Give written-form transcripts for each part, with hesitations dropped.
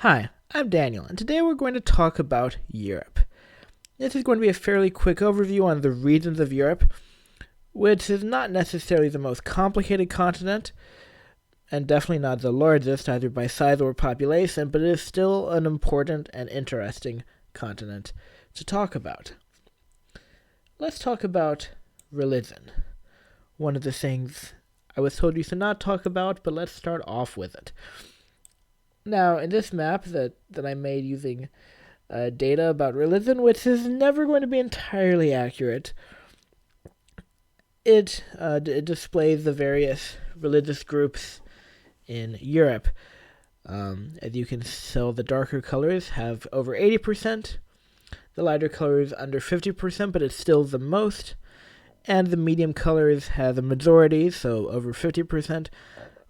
Hi, I'm Daniel, and today we're going to talk about Europe. This is going to be a fairly quick overview on the regions of Europe, which is not necessarily the most complicated continent, and definitely not the largest, either by size or population, but it is still an important and interesting continent to talk about. Let's talk about religion. One of the things I was told you should not talk about, but let's start off with it. Now, in this map that I made using data about religion, which is never going to be entirely accurate, it displays the various religious groups in Europe. As you can tell, the darker colors have over 80%, the lighter colors under 50%, but it's still the most, and the medium colors have a majority, so over 50%,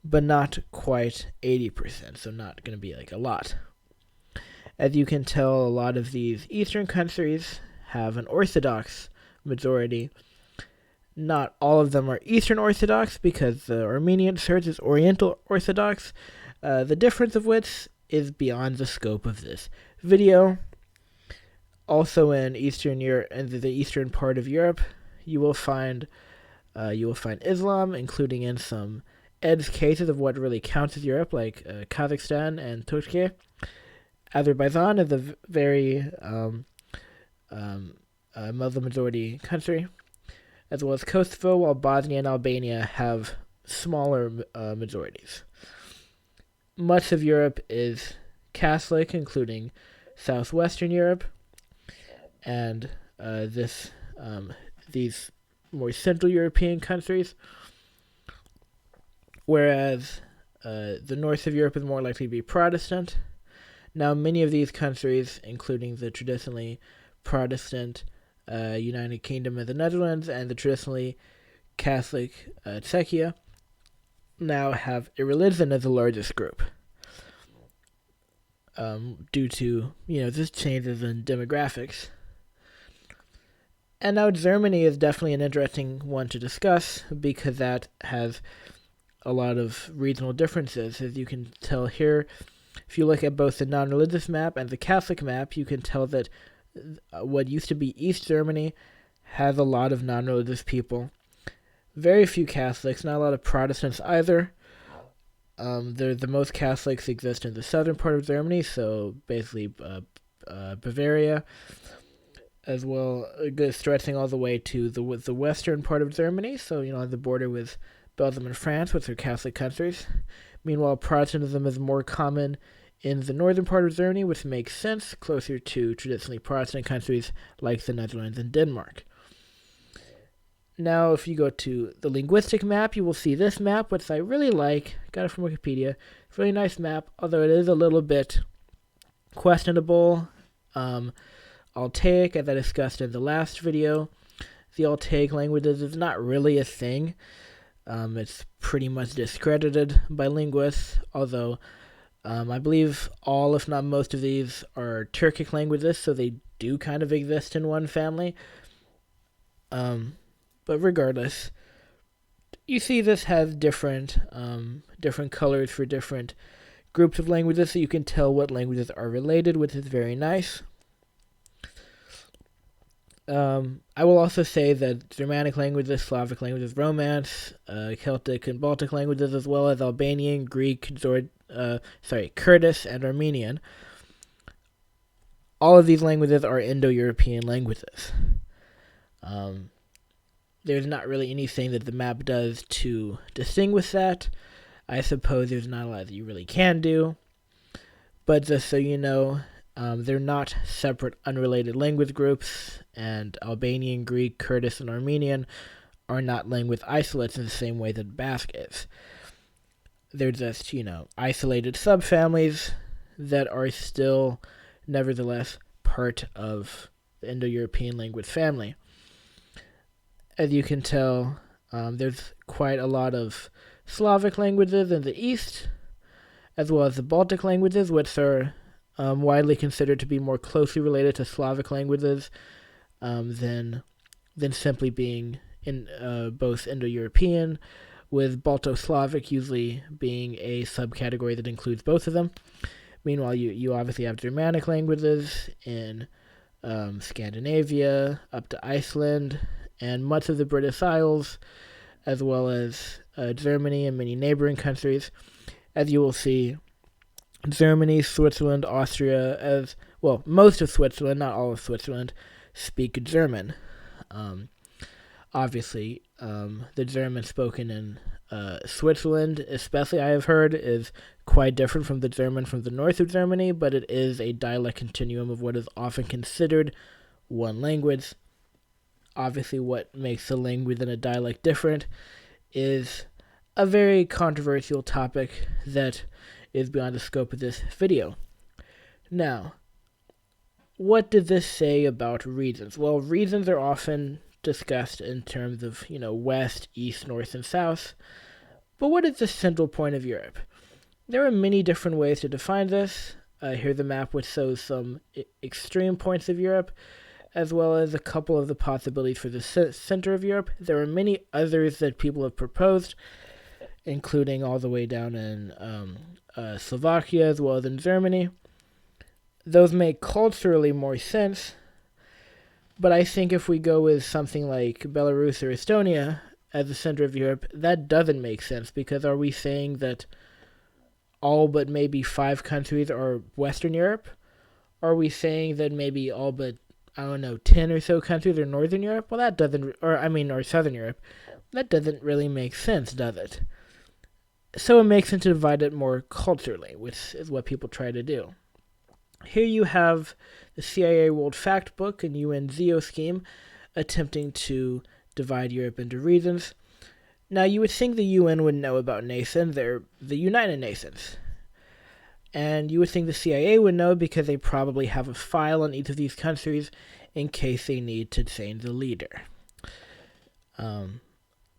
but not quite 80%, so not going to be like a lot. As you can tell, a lot of these Eastern countries have an Orthodox majority. Not all of them are Eastern Orthodox, because the Armenian Church is Oriental Orthodox, the difference of which is beyond the scope of this video. Also in Eastern Europe, and the eastern part of Europe, you will find Islam, including in some edge cases of what really counts as Europe, like Kazakhstan and Turkey. Azerbaijan is a very Muslim majority country, as well as Kosovo, while Bosnia and Albania have smaller majorities. Much of Europe is Catholic, including southwestern Europe, and these more Central European countries, whereas the north of Europe is more likely to be Protestant. Now, many of these countries, including the traditionally Protestant United Kingdom and the Netherlands, and the traditionally Catholic Czechia, now have a religion as the largest group, due to just changes in demographics. And now Germany is definitely an interesting one to discuss, because that has a lot of regional differences. As you can tell here, if you look at both the non-religious map and the Catholic map, you can tell that what used to be East Germany has a lot of non-religious people. Very few Catholics, not a lot of Protestants either. The most Catholics exist in the southern part of Germany, so basically Bavaria, as well, stretching all the way to the western part of Germany, so on the border with Belgium and France, which are Catholic countries. Meanwhile, Protestantism is more common in the northern part of Germany, which makes sense, closer to traditionally Protestant countries like the Netherlands and Denmark. Now, if you go to the linguistic map, you will see this map, which I really like. Got it from Wikipedia. It's a really nice map, although it is a little bit questionable. Altaic, as I discussed in the last video, the Altaic languages is not really a thing. It's pretty much discredited by linguists, although I believe all, if not most of these, are Turkic languages, so they do kind of exist in one family. But regardless, you see this has different colors for different groups of languages, so you can tell what languages are related, which is very nice. I will also say that Germanic languages, Slavic languages, Romance, Celtic and Baltic languages, as well as Albanian, Greek, Kurdish, and Armenian. All of these languages are Indo-European languages. There's not really anything that the map does to distinguish that. I suppose there's not a lot that you really can do. But just so you know, they're not separate, unrelated language groups, and Albanian, Greek, Kurdish, and Armenian are not language isolates in the same way that Basque is. They're just, isolated subfamilies that are still, nevertheless, part of the Indo-European language family. As you can tell, there's quite a lot of Slavic languages in the east, as well as the Baltic languages, which are widely considered to be more closely related to Slavic languages than simply being in both Indo-European, with Balto-Slavic usually being a subcategory that includes both of them. Meanwhile, you obviously have Germanic languages in Scandinavia, up to Iceland, and much of the British Isles, as well as Germany and many neighboring countries. As you will see, Germany, Switzerland, Austria, as well, most of Switzerland, not all of Switzerland, speak German. Obviously, the German spoken in Switzerland, especially, I have heard, is quite different from the German from the north of Germany, but it is a dialect continuum of what is often considered one language. Obviously, what makes a language and a dialect different is a very controversial topic that is beyond the scope of this video. Now, what does this say about regions? Well, regions are often discussed in terms of, west, east, north, and south. But what is the central point of Europe? There are many different ways to define this. Here's a map which shows some extreme points of Europe, as well as a couple of the possibilities for the center of Europe. There are many others that people have proposed, including all the way down in Slovakia, as well as in Germany. Those make culturally more sense, but I think if we go with something like Belarus or Estonia as the center of Europe, that doesn't make sense, because are we saying that all but maybe 5 countries are Western Europe? Are we saying that maybe all but, 10 or so countries are Northern Europe? Well, that doesn't, or Southern Europe. That doesn't really make sense, does it? So it makes sense to divide it more culturally, which is what people try to do. Here you have the CIA World Factbook and UN Geoscheme attempting to divide Europe into regions. Now, you would think the UN would know about nations. They're the United Nations. And you would think the CIA would know, because they probably have a file on each of these countries in case they need to change the leader.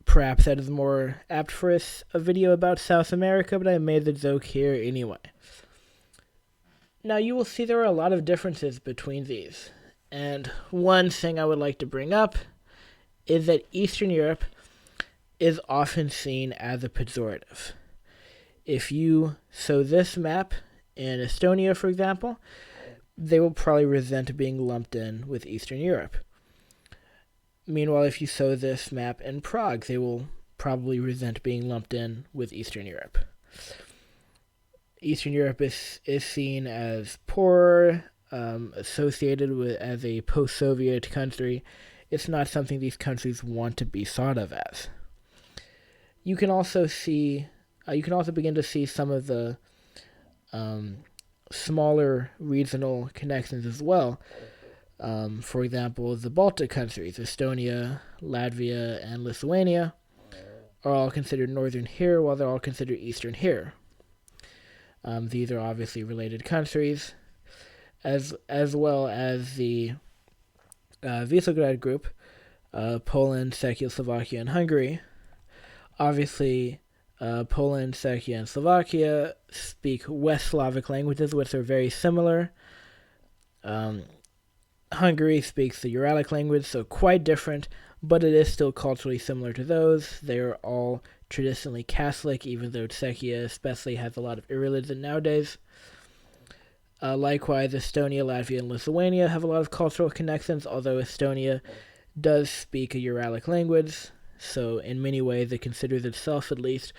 Perhaps that is more apt for a video about South America, but I made the joke here anyway. Now, you will see there are a lot of differences between these. And one thing I would like to bring up is that Eastern Europe is often seen as a pejorative. If you show this map in Estonia, for example, they will probably resent being lumped in with Eastern Europe. Meanwhile, if you show this map in Prague, they will probably resent being lumped in with Eastern Europe. Eastern Europe is seen as poor, associated with as a post-Soviet country. It's not something these countries want to be thought of as. You can also begin to see some of the smaller regional connections as well. For example, the Baltic countries, Estonia, Latvia, and Lithuania, are all considered northern here, while they're all considered eastern here. These are obviously related countries, as well as the Visegrad group, Poland, Czechia, Slovakia, and Hungary. Obviously, Poland, Czechia, and Slovakia speak West Slavic languages, which are very similar. Hungary speaks the Uralic language, so quite different, but it is still culturally similar to those. They are all traditionally Catholic, even though Czechia especially has a lot of irreligion nowadays. Likewise, Estonia, Latvia, and Lithuania have a lot of cultural connections, although Estonia does speak a Uralic language, so in many ways it considers itself at least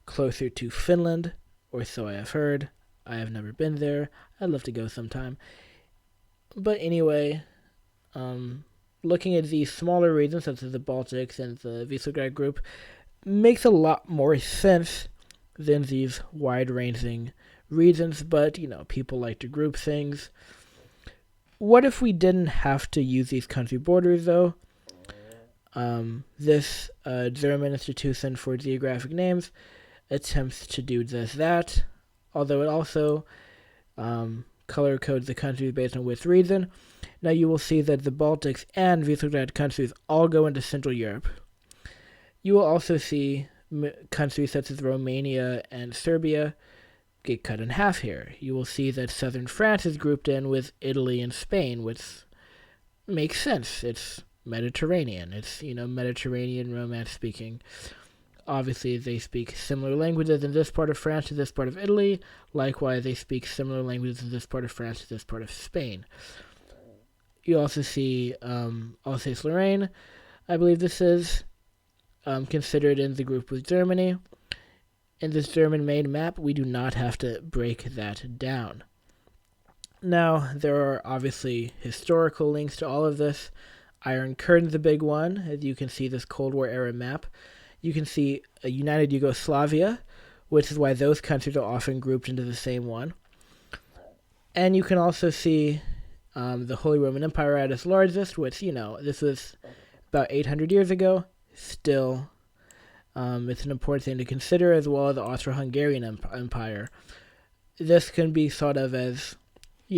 closer to Finland, or so I have heard. I have never been there. I'd love to go sometime. But anyway, looking at these smaller regions, such as the Baltics and the Visegrad group, makes a lot more sense than these wide-ranging regions, but, people like to group things. What if we didn't have to use these country borders, though? This German Institution for Geographic Names attempts to do just that, although it also color codes the countries based on which region. Now you will see that the Baltics and Visegrad countries all go into Central Europe. You will also see countries such as Romania and Serbia get cut in half here. You will see that southern France is grouped in with Italy and Spain, which makes sense. It's Mediterranean. It's, Mediterranean Romance speaking. obviously they speak similar languages in this part of France to this part of Italy. Likewise, they speak similar languages in this part of France to this part of Spain. You also see Alsace-Lorraine. I believe this is considered in the group with Germany. In this German-made map, we do not have to break that down. Now, there are obviously historical links to all of this. Iron Curtain's a big one. As you can see this Cold War era map. You can see a united Yugoslavia, which is why those countries are often grouped into the same one. And you can also see the Holy Roman Empire at its largest, which, this was about 800 years ago. Still, it's an important thing to consider, as well as the Austro-Hungarian Empire. This can be thought of as,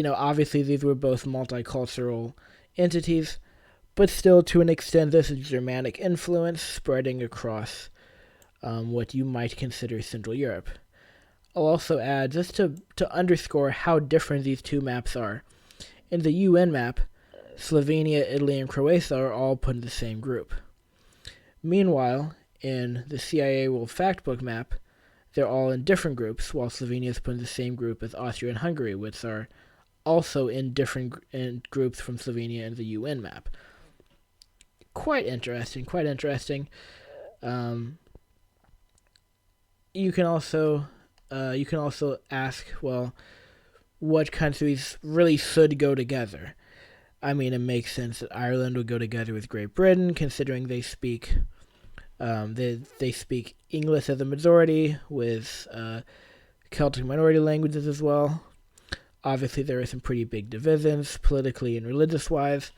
obviously these were both multicultural entities, but still, to an extent, this is Germanic influence spreading across what you might consider Central Europe. I'll also add, just to underscore how different these two maps are, in the UN map, Slovenia, Italy, and Croatia are all put in the same group. Meanwhile, in the CIA World Factbook map, they're all in different groups, while Slovenia is put in the same group as Austria and Hungary, which are also in different groups from Slovenia in the UN map. Quite interesting. You can also ask, well, what countries really should go together? I mean, it makes sense that Ireland would go together with Great Britain, considering they speak English as a majority, with Celtic minority languages as well. Obviously, there are some pretty big divisions, politically and religious-wise,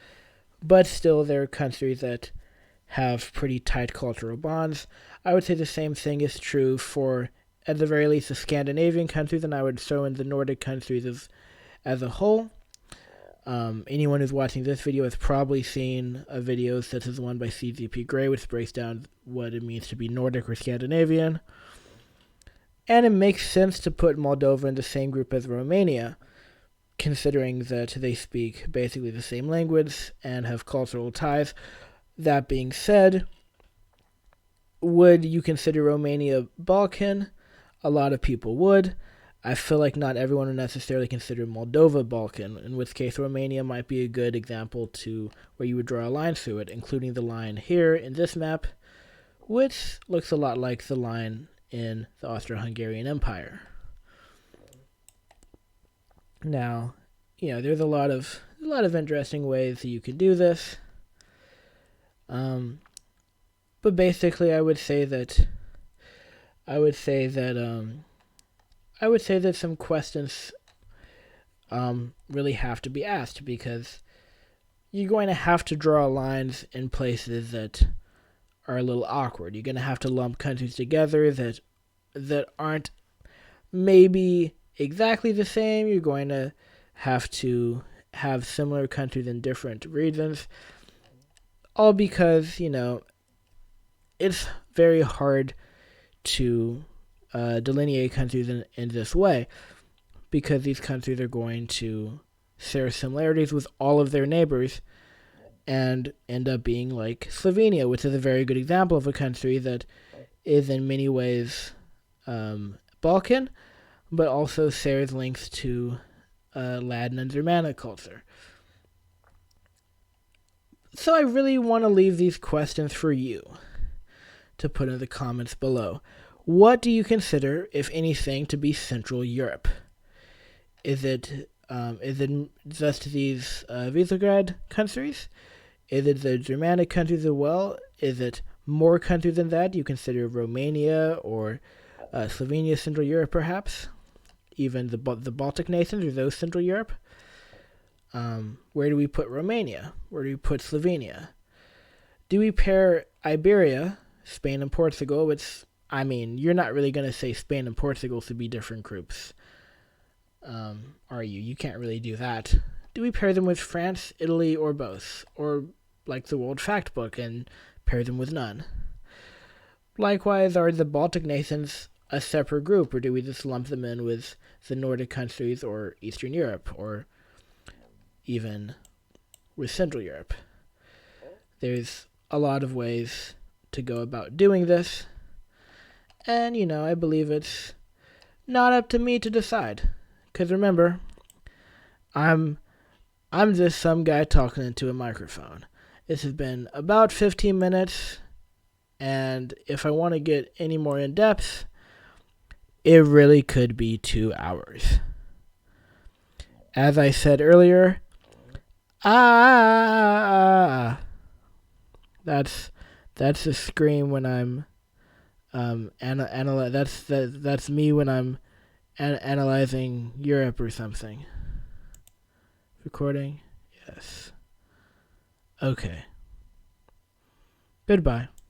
but still there are countries that have pretty tight cultural bonds. I would say the same thing is true for, at the very least, the Scandinavian countries, and I would throw in the Nordic countries as a whole. Anyone who's watching this video has probably seen a video such as the one by CZP Grey, which breaks down what it means to be Nordic or Scandinavian. And it makes sense to put Moldova in the same group as Romania, considering that they speak basically the same language and have cultural ties. That being said, would you consider Romania Balkan? A lot of people would. I feel like not everyone would necessarily consider Moldova Balkan, in which case Romania might be a good example to where you would draw a line through it, including the line here in this map, which looks a lot like the line in the Austro-Hungarian Empire. Now, there's a lot of interesting ways that you can do this. But basically, I would say that some questions really have to be asked, because you're going to have to draw lines in places that are a little awkward. You're going to have to lump countries together that aren't maybe exactly the same. You're going to have similar countries in different regions, all because, it's very hard to delineate countries in this way, because these countries are going to share similarities with all of their neighbors and end up being like Slovenia, which is a very good example of a country that is in many ways Balkan, but also shares links to Latin and Germanic culture. So I really want to leave these questions for you to put in the comments below. What do you consider, if anything, to be Central Europe? Is it just these Visegrad countries? Is it the Germanic countries as well? Is it more countries than that? Do you consider Romania or Slovenia Central Europe, perhaps? Even the Baltic nations, are those Central Europe? Where do we put Romania? Where do we put Slovenia? Do we pair Iberia, Spain and Portugal, which, I mean, you're not really going to say Spain and Portugal should be different groups, are you? You can't really do that. Do we pair them with France, Italy, or both? Or, like the World Factbook, and pair them with none? Likewise, are the Baltic nations a separate group, or do we just lump them in with the Nordic countries or Eastern Europe, or even with Central Europe? There's a lot of ways to go about doing this. And, I believe it's not up to me to decide. Because remember, I'm just some guy talking into a microphone. This has been about 15 minutes, and if I want to get any more in depth, it really could be 2 hours. As I said earlier, that's the scream when I'm that's me when I'm analyzing Europe or something. Recording? Yes. Okay. Goodbye.